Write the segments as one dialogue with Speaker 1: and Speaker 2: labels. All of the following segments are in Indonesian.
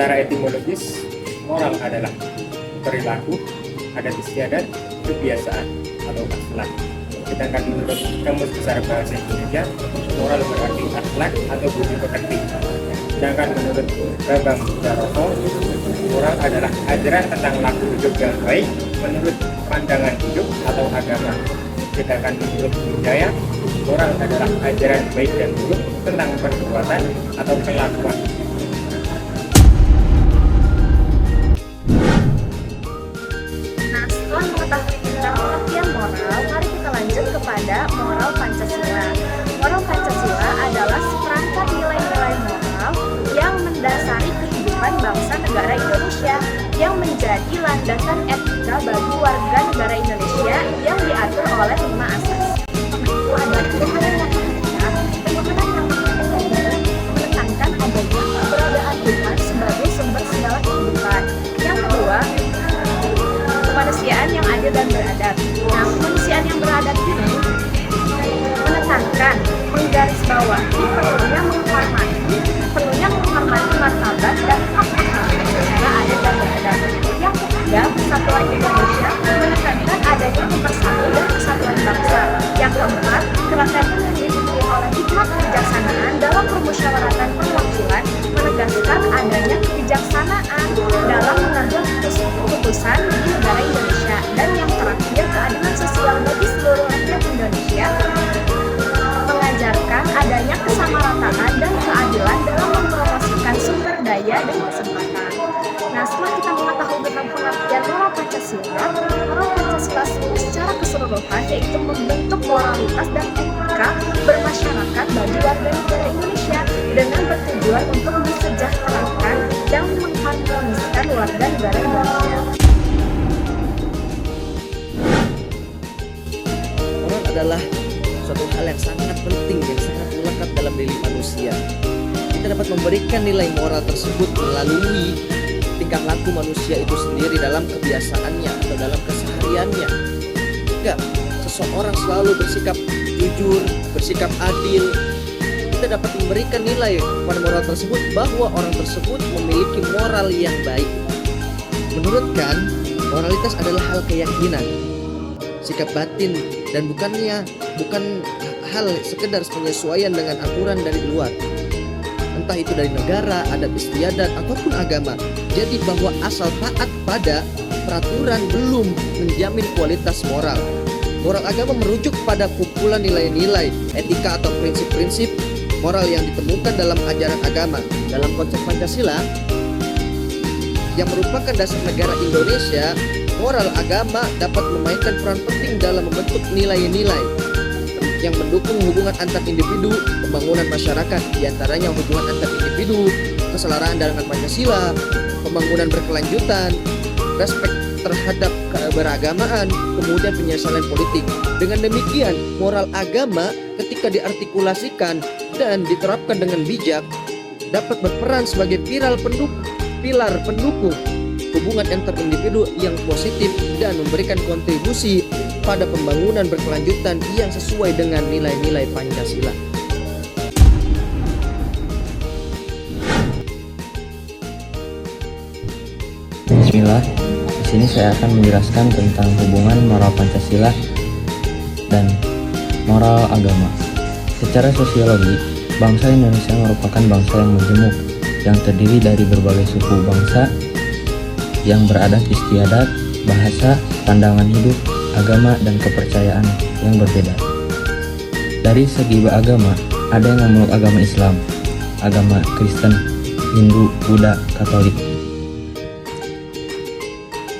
Speaker 1: Secara etimologis, moral adalah perilaku, adat istiadat, kebiasaan atau akhlak. Sedangkan menurut Kamus Besar Bahasa Indonesia, moral berarti akhlak atau budi pekerti. Sedangkan menurut Bambang Sudaroso, moral adalah ajaran tentang laku hidup yang baik menurut pandangan hidup atau agama. Sedangkan menurut Wijaya, moral adalah ajaran baik dan buruk tentang perbuatan atau kelakuan.
Speaker 2: Nah, setelah mengetahui tentang pengertian moral, mari kita lanjut kepada moral Pancasila. Moral Pancasila adalah seperangkat nilai-nilai moral yang mendasari kehidupan bangsa negara Indonesia, yang menjadi landasan etika bagi warga negara Indonesia yang diatur oleh 5 asas. Itu adalah Tuhan yang Maha Esa, Tuhan yang Maha Esa, menekankan adanya keberadaan Tuhan sebagai sumber segala kehidupan. Yang kedua, kemanusiaan yang adil dan beradab. Nah, kemanusiaan yang beradab ini menekankan, menggarisbawahi perlunya menghormati martabat dan hak-hak secara adil dan beradab. Yang ketiga, persatuan Indonesia menekankan adanya pemersatu dan kesatuan bangsa. Yang keempat, kerangka yang didukung oleh hikmat kebijaksanaan dalam permusyawaratan perwakilan menegaskan adanya kebijaksanaan dalam mengambil keputusan di negara Indonesia. Dan yang terakhir, keadilan sosial bagi seluruh rakyat Indonesia mengajarkan adanya kesamarataan dan keadilan dalam mempromosikan sumber daya dan kesempatan. Nah, setelah kita mengetahui tentang pengertian moral Pancasila secara keseluruhan, yaitu membentuk moralitas dan etika bermasyarakat bagi warga negara Indonesia dengan bertujuan untuk mensejahterakan dan mengharmoniskan warga negara Indonesia.
Speaker 3: Moral adalah suatu hal yang sangat penting, yang sangat melekat dalam diri manusia. Kita dapat memberikan nilai moral tersebut melalui tingkah laku manusia itu sendiri dalam kebiasaannya atau dalam kesehariannya. Jika seseorang selalu bersikap jujur, bersikap adil, kita dapat memberikan nilai pada moral tersebut bahwa orang tersebut memiliki moral yang baik. Menurut Kant, moralitas adalah hal keyakinan, sikap batin, dan bukan hal sekedar penyesuaian dengan aturan dari luar, entah itu dari negara, adat istiadat, ataupun agama. Jadi bahwa asal taat pada peraturan belum menjamin kualitas moral. Moral agama merujuk pada kumpulan nilai-nilai, etika atau prinsip-prinsip moral yang ditemukan dalam ajaran agama. Dalam konsep Pancasila yang merupakan dasar negara Indonesia, moral agama dapat memainkan peran penting dalam membentuk nilai-nilai yang mendukung hubungan antar individu, pembangunan masyarakat, diantaranya hubungan antar individu, kesetaraan dengan Pancasila, pembangunan berkelanjutan, respek terhadap keberagamaan, kemudian penyelesaian politik. Dengan demikian, moral agama ketika diartikulasikan dan diterapkan dengan bijak dapat berperan sebagai pilar pendukung hubungan antar individu yang positif dan memberikan kontribusi pada pembangunan berkelanjutan yang sesuai dengan nilai-nilai Pancasila.
Speaker 4: Bismillah, di sini saya akan menjelaskan tentang hubungan moral Pancasila dan moral agama. Secara sosiologi, bangsa Indonesia merupakan bangsa yang majemuk, yang terdiri dari berbagai suku bangsa yang beradat istiadat, bahasa, pandangan hidup, agama, dan kepercayaan yang berbeda. Dari segi agama, ada yang memeluk agama Islam, agama Kristen, Hindu, Buddha, Katolik.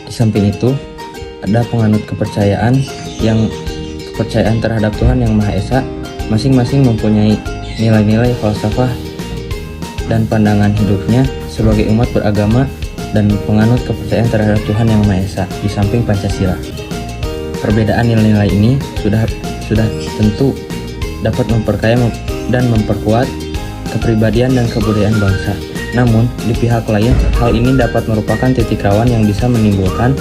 Speaker 4: Di samping itu, ada penganut kepercayaan terhadap Tuhan yang Maha Esa, masing-masing mempunyai nilai-nilai falsafah dan pandangan hidupnya sebagai umat beragama dan penganut kepercayaan terhadap Tuhan yang Maha Esa di samping Pancasila. Perbedaan nilai-nilai ini sudah tentu dapat memperkaya dan memperkuat kepribadian dan kebudayaan bangsa. Namun, di pihak lain, hal ini dapat merupakan titik rawan yang bisa menimbulkan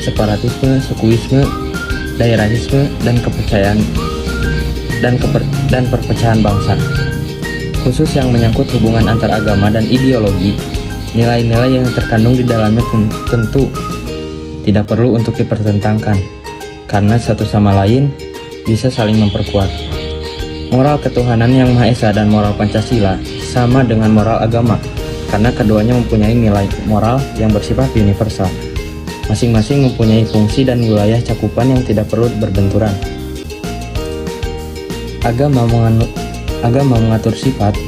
Speaker 4: separatisme, sukuisme, daerahisme, dan kepercayaan dan perpecahan bangsa. Khusus yang menyangkut hubungan antar agama dan ideologi, Nilai-nilai yang terkandung di dalamnya tentu tidak perlu untuk dipertentangkan, karena satu sama lain bisa saling memperkuat. Moral ketuhanan yang Maha Esa dan moral Pancasila sama dengan moral agama, karena keduanya mempunyai nilai moral yang bersifat universal. Masing-masing mempunyai fungsi dan wilayah cakupan yang tidak perlu berbenturan. Agama mengatur sifat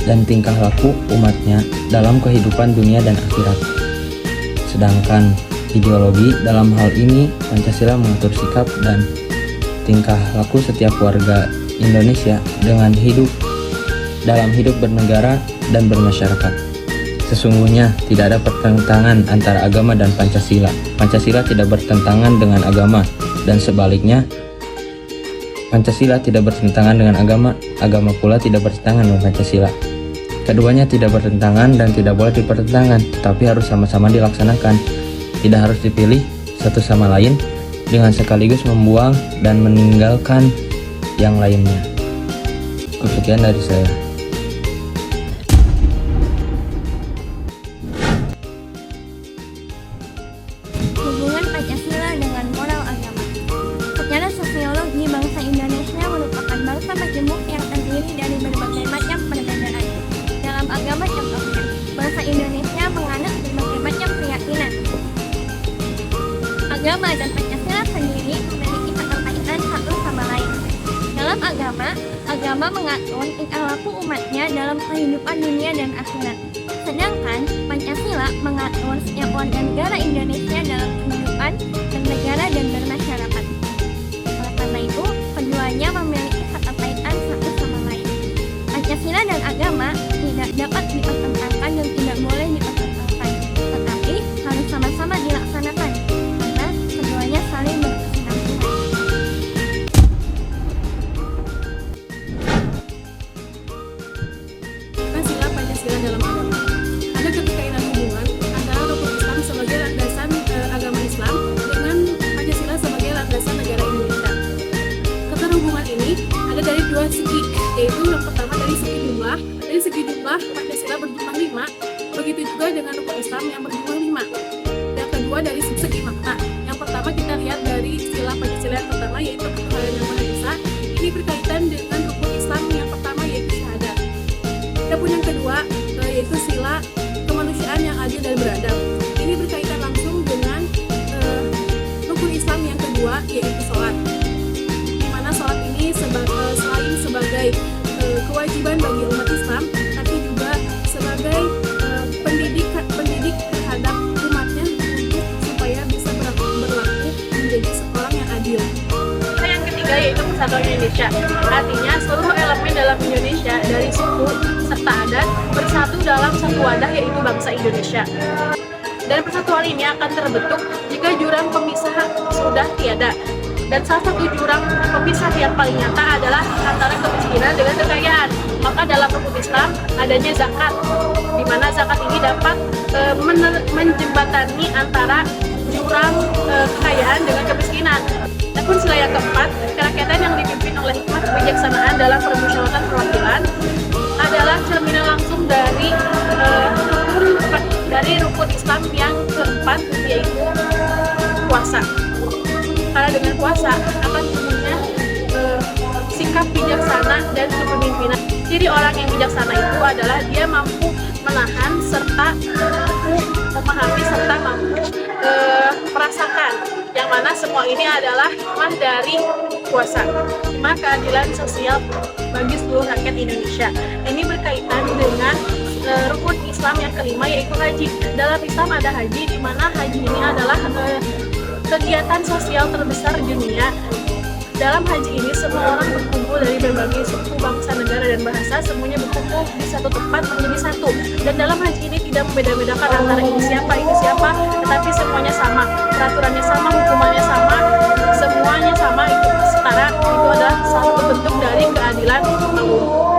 Speaker 4: dan tingkah laku umatnya dalam kehidupan dunia dan akhirat. Sedangkan ideologi dalam hal ini Pancasila mengatur sikap dan tingkah laku setiap warga Indonesia dalam hidup bernegara dan bermasyarakat. Sesungguhnya tidak ada pertentangan antara agama dan Pancasila. Pancasila tidak bertentangan dengan agama, dan sebaliknya Pancasila tidak bertentangan dengan agama, agama pula tidak bertentangan dengan Pancasila. Keduanya tidak bertentangan dan tidak boleh dipertentangkan, tetapi harus sama-sama dilaksanakan. Tidak harus dipilih satu sama lain dengan sekaligus membuang dan meninggalkan yang lainnya. Sekian dari saya.
Speaker 5: Hubungan Pancasila dengan moral agama. Secara sosiologi, bangsa Indonesia merupakan bangsa majemuk yang terdiri dari berbagai macam perbedaan. Dalam agama contohnya, bangsa Indonesia menganut berbagai macam keyakinan. Agama dan Pancasila sendiri memiliki keterkaitan satu sama lain. Dalam agama mengatur tingkah laku umatnya dalam kehidupan dunia dan akhirat. Sedangkan Pancasila mengatur setiap warga negara Indonesia dalam kehidupan bernegara dan bermasyarakat. Oleh karena itu, keduanya memiliki keterkaitan satu sama lain. Pancasila dan agama tidak dapat dipertentangkan dan tidak boleh dipertentangkan, tetapi harus sama-sama dilaksanakan karena keduanya saling berkesinambungan.
Speaker 6: Sila Pancasila dalam agama. Ada keterkaitan hubungan antara rukun Islam sebagai landasan agama Islam dengan Pancasila sebagai landasan negara Indonesia. Keterhubungan ini ada dari dua segi, yaitu yang pertama dari segi jumlah. Dari segi jumlah, Pancasila berjumlah 5, begitu juga dengan rukun Islam yang berjumlah 5. Yang kedua dari segi makna. Yang pertama kita lihat dari sila Pancasila yang pertama, yaitu ketuhanan yang Maha Esa. Ini berkaitan dengan rukun Islam yang pertama, yaitu syahadat. Adapun yang kedua yaitu sila kemanusiaan yang adil dan beradab. Ini berkaitan langsung dengan rukun Islam yang kedua, yaitu sholat. Di mana sholat ini selain sebagai kewajiban bagi umat Islam, tapi juga sebagai pendidik terhadap umatnya untuk supaya bisa berlaku menjadi seorang yang adil. Yang ketiga yaitu persatuan Indonesia. Artinya seluruh elemen dalam Indonesia dari suku serta adat bersatu dalam satu wadah, yaitu bangsa Indonesia. Dan persatuan ini akan terbentuk jika jurang pemisah sudah tiada. Dan salah satu jurang pemisah yang paling nyata adalah antara kemiskinan dengan kekayaan. Maka dalam rukun Islam adanya zakat, di mana zakat ini dapat menjembatani antara jurang kekayaan dengan kemiskinan. Adapun sila yang keempat, kerakyatan yang dipimpin oleh hikmah kebijaksanaan dalam permusyawaratan perwakilan adalah cerminan langsung dari rukun Islam yang keempat, yaitu puasa. Karena dengan puasa akan punya sikap bijaksana dan kepemimpinan. Ciri orang yang bijaksana itu adalah dia mampu menahan serta mampu memahami serta mampu merasakan, yang mana semua ini adalah hikmah dari puasa. Maka keadilan sosial bagi seluruh rakyat Indonesia. Ini berkaitan dengan rukun Islam yang kelima, yaitu haji. Dalam Islam ada haji, di mana haji ini adalah kegiatan sosial terbesar di dunia. Dalam haji ini semua orang berkumpul dari berbagai suku, bangsa, negara, dan bahasa. Semuanya berkumpul di satu tempat menjadi satu. Dan dalam haji ini tidak membeda-bedakan antara ini siapa, tetapi semuanya sama. Peraturannya sama, hukumannya sama, semuanya sama, itu setara. Itu adalah salah satu bentuk dari keadilan Allah.